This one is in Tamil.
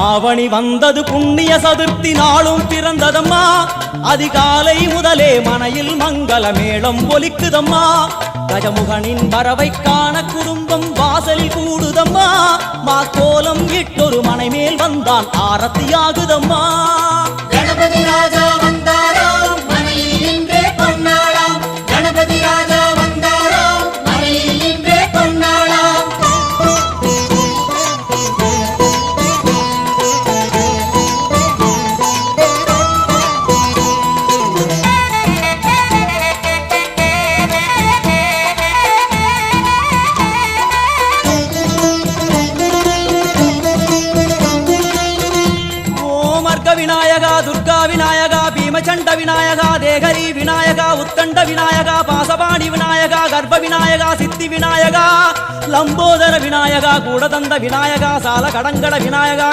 ஆவணி வந்தது புண்ணிய சதுர்த்தி நாளும் பிறந்ததம்மா அதிகாலை முதலே மனையில் மங்கள மேளம் ஒலிக்குதம்மா கஜமுகனின் வரவை காண குடும்பம் வாசலில் கூடுதம்மா மா கோலம் இட்டொரு மனை மேல் வந்தான் ஆரத்தியாகுதம்மா கணபதி ராஜா வந்தாராம் மனையில் நின்றே பொன்னாளாம் கணபதி ராஜா வந்தாராம் மனையில் நின்றே பொன்னாளாம் விநாயகா துர்கா விநாயகா பீமச்சண்ட விநாயகா தேகரி விநாயகா உத்தண்ட விநாயகா பாசபாணி விநாயகா கர்ப்ப விநாயகா சித்தி விநாயகா லம்போதர விநாயகா கூடதந்த விநாயகா சால கடங்கட விநாயகா